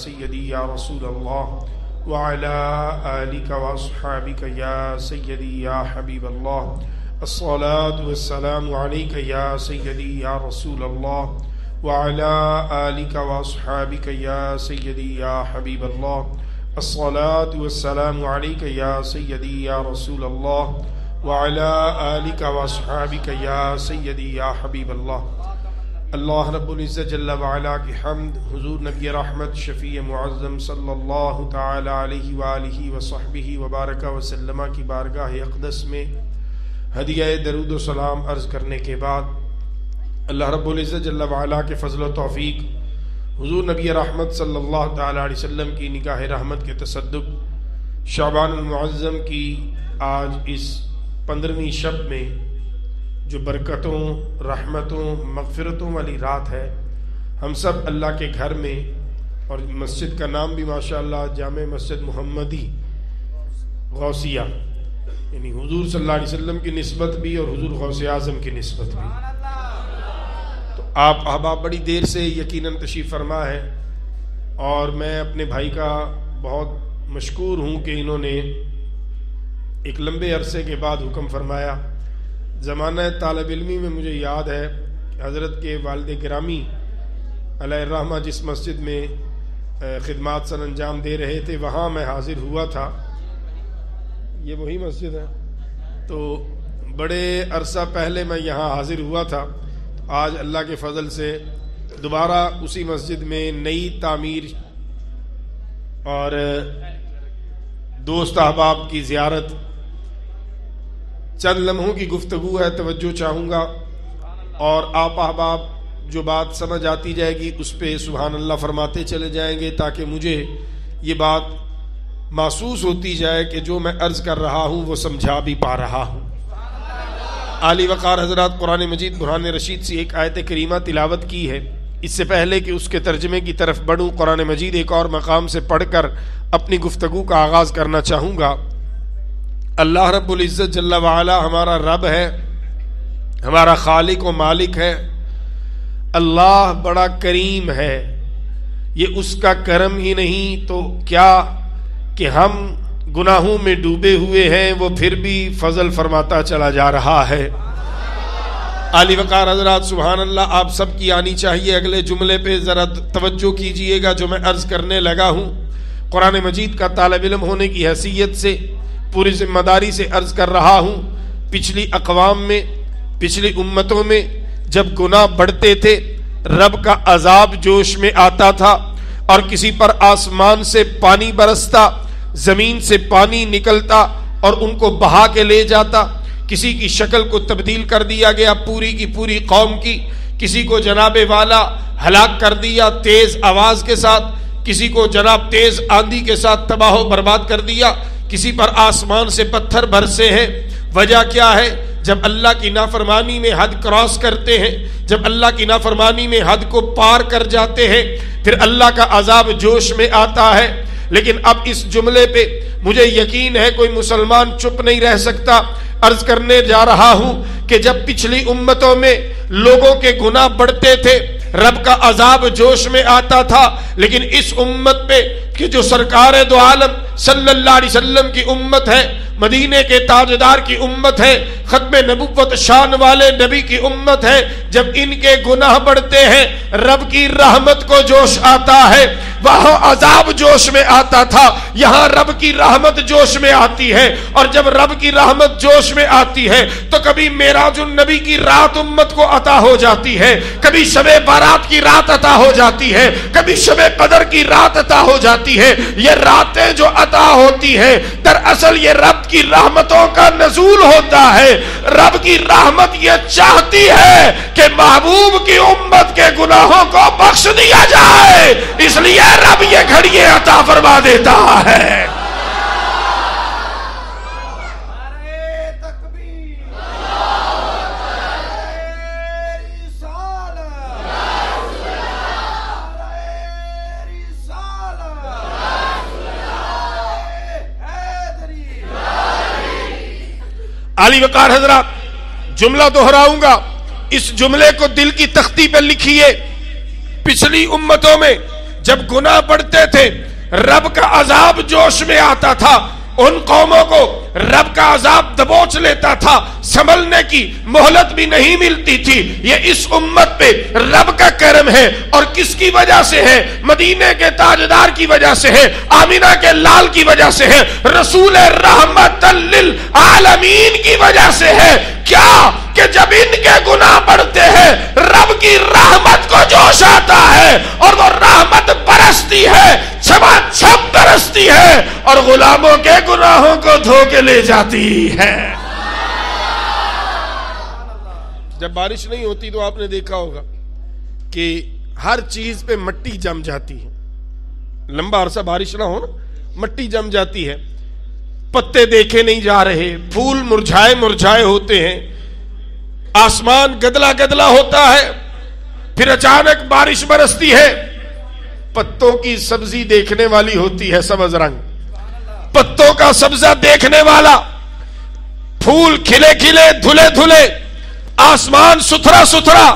سيدي يا رسول الله وعلى آلك وأصحابك يا سيدي يا حبيب الله الصلاة والسلام عليك يا سيدي يا رسول الله وعلى آلك وأصحابك يا سيدي يا حبيب الله الصلاة والسلام عليك يا سيدي يا رسول الله وعلى آلك وأصحابك يا سيدي يا حبيب الله. اللہ رب العزت جل وعلا کی حمد، حضور نبی رحمت شفیع معظم صلی اللہ تعالی علیہ وآلہ وصحبہ وبارک وسلم کی بارگاہ اقدس میں ہدیہ درود و سلام عرض کرنے کے بعد اللہ رب العزت جل وعلا کے فضل و توفیق، حضور نبی رحمت صلی اللہ تعالی علیہ وسلم کی نگاہ رحمت کے تصدق شعبان المعظم کی آج اس 15ویں شب میں جو برکتوں، رحمتوں، مغفرتوں والی رات ہے، ہم سب اللہ کے گھر میں، اور مسجد کا نام بھی ماشاءاللہ جامع مسجد محمدی غوثیہ، یعنی حضور صلی اللہ علیہ وسلم کی نسبت بھی اور حضور غوث اعظم کی نسبت بھی. تو آپ احباب بڑی دیر سے یقیناً تشریف فرما ہے، اور میں اپنے بھائی کا بہت مشکور ہوں کہ انہوں نے ایک لمبے عرصے کے بعد حکم فرمایا. زمانہ طالب علمی میں مجھے یاد ہے کہ حضرت کے والد گرامی علیہ الرحمہ جس مسجد میں خدمات سر انجام دے رہے تھے وہاں میں حاضر ہوا تھا. یہ وہی مسجد ہے. تو بڑے عرصہ پہلے میں یہاں حاضر ہوا تھا. آج اللہ کے فضل سے دوبارہ اسی مسجد میں نئی تعمیر اور دوست احباب کی زیارت، چند لمحوں کی گفتگو ہے، توجہ چاہوں گا، اور آپ احباب جو بات سمجھ آتی جائے گی اس پہ سبحان اللہ فرماتے چلے جائیں گے، تاکہ مجھے یہ بات محسوس ہوتی جائے کہ جو میں عرض کر رہا ہوں وہ سمجھا بھی پا رہا ہوں. عالی وقار حضرات، قرآن مجید برہان رشید سے ایک آیت کریمہ تلاوت کی ہے. اس سے پہلے کہ اس کے ترجمے کی طرف بڑھوں، قرآن مجید ایک اور مقام سے پڑھ کر اپنی گفتگو کا آغاز کرنا چاہوں گا. اللہ رب العزت جل وعلا ہمارا رب ہے، ہمارا خالق و مالک ہے. اللہ بڑا کریم ہے. یہ اس کا کرم ہی نہیں تو کیا کہ ہم گناہوں میں ڈوبے ہوئے ہیں، وہ پھر بھی فضل فرماتا چلا جا رہا ہے. عالی وقار حضرات سبحان اللہ، آپ سب کی آنی چاہیے. اگلے جملے پہ ذرا توجہ کیجئے گا جو میں عرض کرنے لگا ہوں. قرآن مجید کا طالب علم ہونے کی حیثیت سے پوری ذمہ داری سے عرض کر رہا ہوں. پچھلی اقوام میں، پچھلی امتوں میں جب گناہ بڑھتے تھے، رب کا عذاب جوش میں آتا تھا، اور کسی پر آسمان سے پانی برستا، زمین سے پانی نکلتا اور ان کو بہا کے لے جاتا. کسی کی شکل کو تبدیل کر دیا گیا پوری کی پوری قوم کی. کسی کو جناب والا ہلاک کر دیا تیز آواز کے ساتھ، کسی کو جناب تیز آندھی کے ساتھ تباہ و برباد کر دیا. کسی پر آسمان سے پتھر برسے ہیں. وجہ کیا ہے؟ جب اللہ کی نافرمانی میں حد کراس کرتے ہیں، جب اللہ کی نافرمانی میں حد کو پار کر جاتے ہیں، پھر اللہ کا عذاب جوش میں آتا ہے. لیکن اب اس جملے پہ مجھے یقین ہے کوئی مسلمان چپ نہیں رہ سکتا. عرض کرنے جا رہا ہوں کہ جب پچھلی امتوں میں لوگوں کے گناہ بڑھتے تھے، رب کا عذاب جوش میں آتا تھا، لیکن اس امت پہ کہ جو سرکار دو عالم صلی اللہ علیہ وسلم کی امت ہے، مدینے کے تاجدار کی امت ہے، ختم نبوت شان والے نبی کی امت ہے، جب ان کے گناہ بڑھتے ہیں رب کی رحمت کو جوش آتا ہے. وہاں عذاب جوش میں آتا تھا، یہاں رب کی رحمت جوش میں آتی ہے. اور جب رب کی رحمت جوش میں آتی ہے تو کبھی معراج النبی کی رات امت کو عطا ہو جاتی ہے، کبھی شب بارات کی رات عطا ہو جاتی ہے، کبھی شب قدر کی رات عطا ہو جاتی ہے. یہ راتیں جو عطا ہوتی ہیں دراصل یہ رب کی رحمتوں کا نزول ہوتا ہے. رب کی رحمت یہ چاہتی ہے کہ محبوب کی امت کے گناہوں کو بخش دیا جائے، اس لیے رب یہ گھڑیے عطا فرما دیتا ہے. عالی وقار حضرات، جملہ دہراؤں گا، اس جملے کو دل کی تختی پر لکھیے. پچھلی امتوں میں جب گناہ بڑھتے تھے رب کا عذاب جوش میں آتا تھا، ان قوموں کو رب کا عذاب دبوچ لیتا تھا، سنبھلنے کی مہلت بھی نہیں ملتی تھی۔ یہ اس امت پہ رب کا کرم ہے، اور کس کی وجہ سے ہے؟ مدینے کے تاجدار کی وجہ سے ہے، آمینہ کے لال کی وجہ سے ہے، رسول رحمت للعالمین کی وجہ سے ہے۔ کیا کہ جب ان کے گناہ بڑھتے ہیں رب کی رحمت کو جوش آتا ہے، اور وہ رحمت برستی ہے، چھما چھم برستی ہے، اور غلاموں کے گناہوں کو دھو کے لے جاتی ہے۔ جب بارش نہیں ہوتی تو آپ نے دیکھا ہوگا کہ ہر چیز پہ مٹی جم جاتی ہے، لمبا عرصہ بارش نہ ہو نا، مٹی جم جاتی ہے، پتے دیکھے نہیں جا رہے، پھول مرجھائے مرجھائے ہوتے ہیں، آسمان گدلا گدلا ہوتا ہے، پھر اچانک بارش برستی ہے، پتوں کی سبزی دیکھنے والی ہوتی ہے، سبز رنگ، پتوں کا سبزہ دیکھنے والا، پھول کھلے کھلے دھلے دھلے، آسمان ستھرا ستھرا۔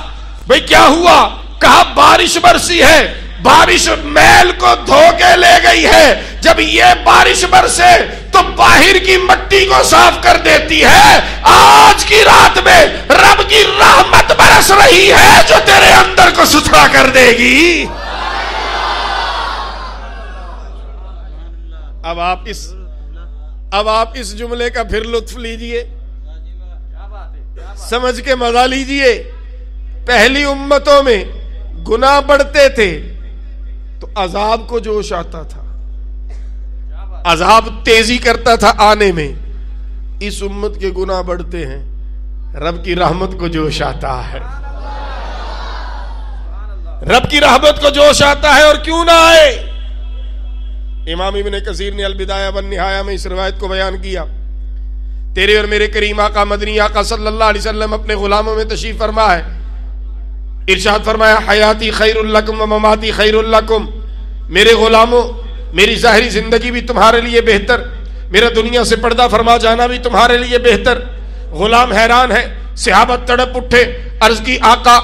بھئی کیا ہوا؟ کہا بارش برسی ہے، بارش میل کو دھو کے لے گئی ہے۔ جب یہ بارش برسے تو باہر کی مٹی کو صاف کر دیتی ہے، آج کی رات میں رب کی رحمت برس رہی ہے جو تیرے اندر کو ستھرا کر دے گی۔ اب آپ اس جملے کا پھر لطف لیجئے، سمجھ کے مزہ لیجئے۔ پہلی امتوں میں گناہ بڑھتے تھے تو عذاب کو جوش آتا تھا، عذاب تیزی کرتا تھا آنے میں۔ اس امت کے گناہ بڑھتے ہیں، رب کی رحمت کو جوش آتا ہے، رب کی رحمت کو جوش آتا ہے۔ اور کیوں نہ آئے؟ امام ابن کثیر نے البدایہ والنہایہ میں اس روایت کو بیان کیا۔ تیرے اور میرے کریم آقا مدنی آقا صلی اللہ علیہ وسلم اپنے غلاموں میں تشریف فرما ہے، ارشاد فرمایا حیاتی خیر لکم و مماتی خیر لکم، میرے غلاموں میری ظاہری زندگی بھی تمہارے لیے بہتر، میرا دنیا سے پردہ فرما جانا بھی تمہارے لیے بہتر۔ غلام حیران ہے، صحابہ تڑپ اٹھے، عرض کی آقا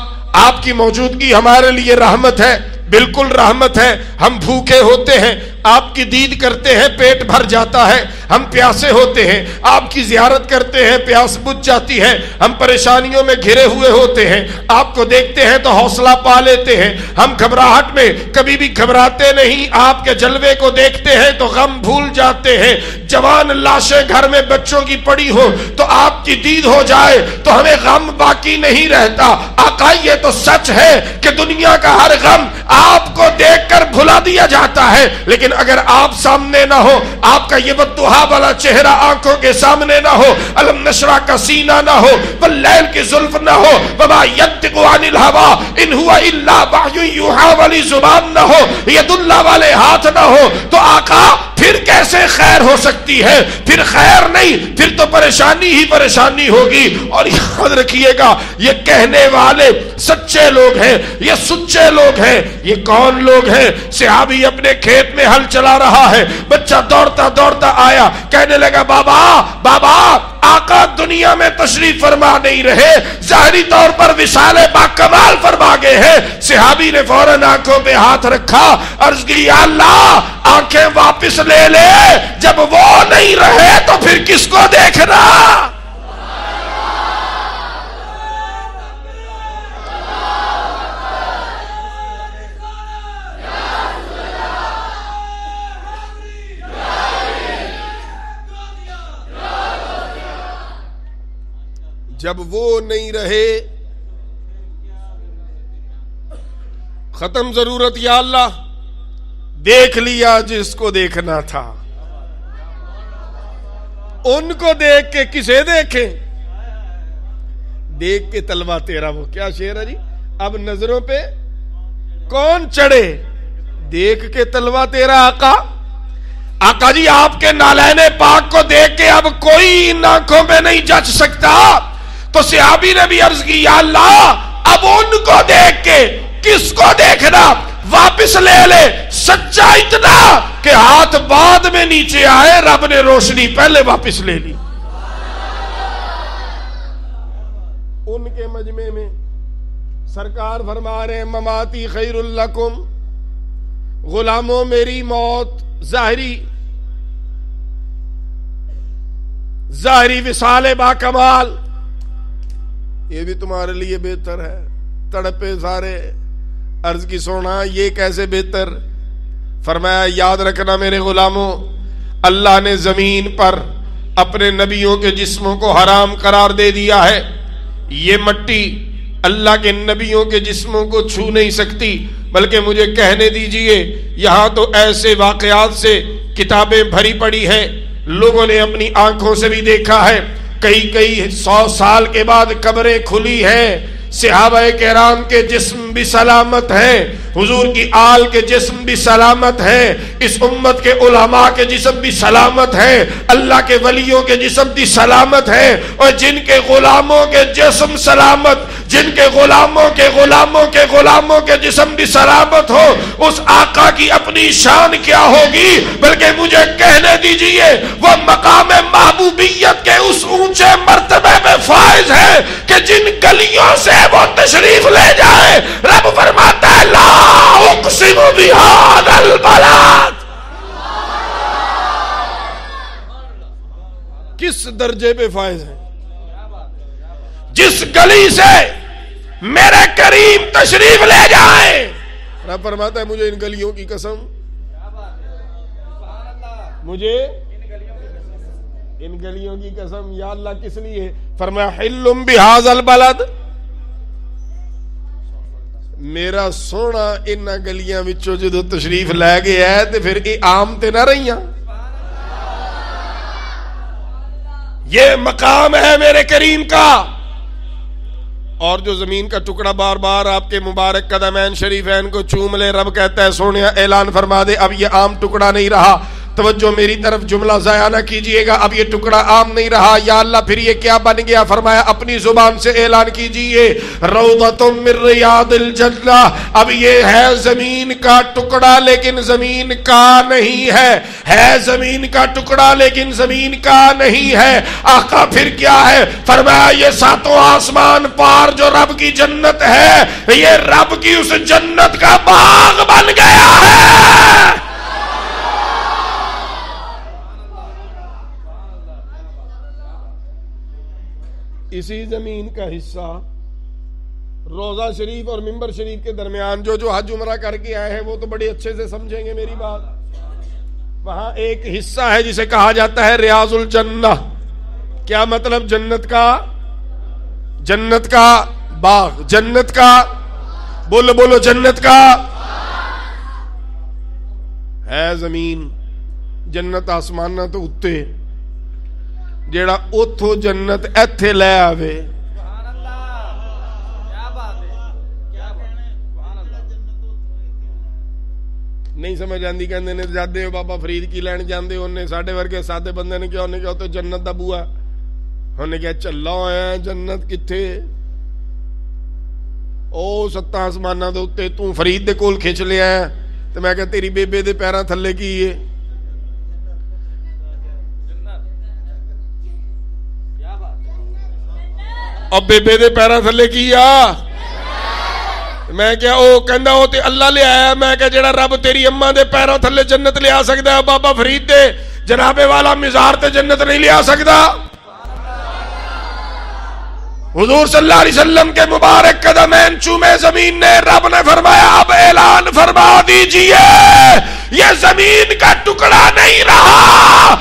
آپ کی موجودگی ہمارے لیے رحمت ہے۔ بالکل رحمت ہے، ہم بھوکے ہوتے ہیں، آپ کی دید کرتے ہیں پیٹ بھر جاتا ہے، ہم پیاسے ہوتے ہیں، آپ کی زیارت کرتے ہیں پیاس بجھ جاتی ہے، ہم پریشانیوں میں گھرے ہوئے ہوتے ہیں، آپ کو دیکھتے ہیں تو حوصلہ پا لیتے ہیں، ہم گھبراہٹ میں کبھی بھی گھبراتے نہیں، آپ کے جلوے کو دیکھتے ہیں تو غم بھول جاتے ہیں، جوان لاشیں گھر میں بچوں کی پڑی ہو تو آپ کی دید ہو جائے تو ہمیں غم باقی نہیں رہتا۔ آقا یہ تو سچ ہے کہ دنیا کا ہر غم آپ کو دیکھ کر بھلا دیا جاتا ہے، لیکن اگر آپ سامنے نہ ہو، آپ کا یہ بددعا والا چہرہ آنکھوں کے سامنے نہ ہو، علم نشرہ کا سینہ نہ ہو، واللیل کی زلف نہ ہو، وما ینطق عن الہوی ان ہوا الا وحی یوحی والی زبان نہ ہو، ید اللہ والے ہاتھ نہ ہو، تو آقا پھر کیسے خیر ہو سکتی ہے؟ پھر خیر نہیں، پھر تو پریشانی ہی پریشانی ہوگی۔ اور یاد رکھیے گا یہ کہنے والے سچے لوگ ہیں، یہ سچے لوگ ہیں۔ یہ کون لوگ ہیں؟ صحابی اپنے کھیت میں ہل چلا رہا ہے، بچہ دوڑتا دوڑتا آیا، کہنے لگا بابا بابا آقا دنیا میں تشریف فرما نہیں رہے، ظاہری طور پر وصال با کمال فرما گئے ہیں۔ صحابی نے فوراً آنکھوں پہ ہاتھ رکھا، عرض کی یا اللہ آنکھیں واپس لے لے، جب وہ نہیں رہے تو پھر کس کو دیکھنا؟ جب وہ نہیں رہے، ختم ضرورت، یا اللہ دیکھ لیا جس کو دیکھنا تھا، ان کو دیکھ کے کسے دیکھیں؟ دیکھ کے تلوا تیرا، وہ کیا شعر ہے جی، اب نظروں پہ کون چڑھے، دیکھ کے تلوا تیرا آقا۔ آقا جی آپ کے نالین پاک کو دیکھ کے اب کوئی ان آنکھوں پہ نہیں جچ سکتا۔ تو صحابی نے بھی عرض کی یا اللہ اب ان کو دیکھ کے کس کو دیکھنا، واپس لے لے۔ سچا اتنا کہ ہاتھ بعد میں نیچے آئے، رب نے روشنی پہلے واپس لے لی۔ ان کے مجمع میں سرکار فرما رہے ہیں مماتی خیر لکم، غلاموں میری موت ظاہری وصال با کمال، یہ بھی تمہارے لیے بہتر ہے۔ تڑپے سارے، عرض کی سونا یہ کیسے بہتر؟ فرمایا یاد رکھنا میرے غلاموں، اللہ نے زمین پر اپنے نبیوں کے جسموں کو حرام قرار دے دیا ہے۔ یہ مٹی اللہ کے نبیوں کے جسموں کو چھو نہیں سکتی، بلکہ مجھے کہنے دیجئے یہاں تو ایسے واقعات سے کتابیں بھری پڑی ہیں، لوگوں نے اپنی آنکھوں سے بھی دیکھا ہے۔ کئی 100 سال کے بعد قبریں کھلی ہیں، صحابہ کرام کے جسم بھی سلامت ہیں، حضور کی آل کے جسم بھی سلامت ہیں، اس امت کے علماء کے جسم بھی سلامت ہیں، اللہ کے ولیوں کے جسم بھی سلامت ہیں، اور جن کے غلاموں کے جسم سلامت، جن کے غلاموں کے غلاموں کے غلاموں کے جسم بھی سلامت ہو، اس آقا کی اپنی شان کیا ہوگی؟ بلکہ مجھے کہنے دیجئے وہ مقام محبوبیت کے اس اونچے مرتبے میں فائز ہے کہ جن گلیوں سے وہ تشریف لے جائے، رب فرماتا ہے لا اقسم بہذا البلد۔ کس درجے پہ فائز ہے؟ جس گلی سے میرے کریم تشریف لے جائیں، رب فرماتا ہے مجھے ان گلیوں کی قسم، مجھے ان گلیوں کی قسم۔ یا اللہ کس لیے؟ فرمایا حل بہذا البلد، میرا سونا ان گلیاں وچوں جدو تشریف لے گیا ہے تے پھر یہ عام تے نہ رہیاں، یہ مقام ہے میرے کریم کا۔ اور جو زمین کا ٹکڑا بار بار آپ کے مبارک قدمین شریفین کو چوم لے، رب کہتا ہے سونیا اعلان فرما دے اب یہ عام ٹکڑا نہیں رہا، توجہ میری طرف جملہ ضائع نہ کیجئے گا، اب یہ ٹکڑا عام نہیں رہا۔ یا اللہ پھر یہ کیا بن گیا؟ فرمایا اپنی زبان سے اعلان کیجئے روضۃ من ریاض الجنہ، اب یہ ہے زمین کا ٹکڑا لیکن زمین کا نہیں ہے زمین کا ٹکڑا لیکن زمین کا نہیں ہے۔ آقا پھر کیا ہے؟ فرمایا یہ 7 آسمان پار جو رب کی جنت ہے، یہ رب کی اس جنت کا باغ بن گیا ہے۔ اسی زمین کا حصہ روضہ شریف اور منبر شریف کے درمیان جو حج عمرہ کر کے آئے ہیں وہ تو بڑے اچھے سے سمجھیں گے میری بات، وہاں ایک حصہ ہے جسے کہا جاتا ہے ریاض الجنہ۔ کیا مطلب؟ جنت کا باغ، جنت کا بولو جنت کا ہے زمین، جنت آسمان نہ تو اتے، جیڑا اتھو جنت ایتھے لے آوے۔ نہیں سمجھ آندی، کہندے نے جاندے ہو بابا فرید کی لین جاندے ہو، انہیں ساڈے ورگے سادے بندے نے کیا، انہیں کیا تو جنت دا بوا، انہیں کیا چلا ہویا جنت کتھے؟ او 7 آسماناں دے اوتے تو فرید دے کول کھچ لیا ہے، تو میں کہا تیری بیبے دے پیراں تھلے کی ہے؟ اب بیبے دے پیراں تھلے کی آ؟ میں کیا او کہندا او تے اللہ لے آیا، میں کہا جڑا رب تیری اماں دے پیراں تھلے جنت لے آ سکدا ہے، بابا فرید دے جناب والا مزار تے جنت نہیں لے آ سکدا؟ حضور صلی اللہ علیہ وسلم کے مبارک قدمین چومے زمین نے، رب نے فرمایا اب اعلان فرما دیجئے یہ زمین کا ٹکڑا نہیں رہا،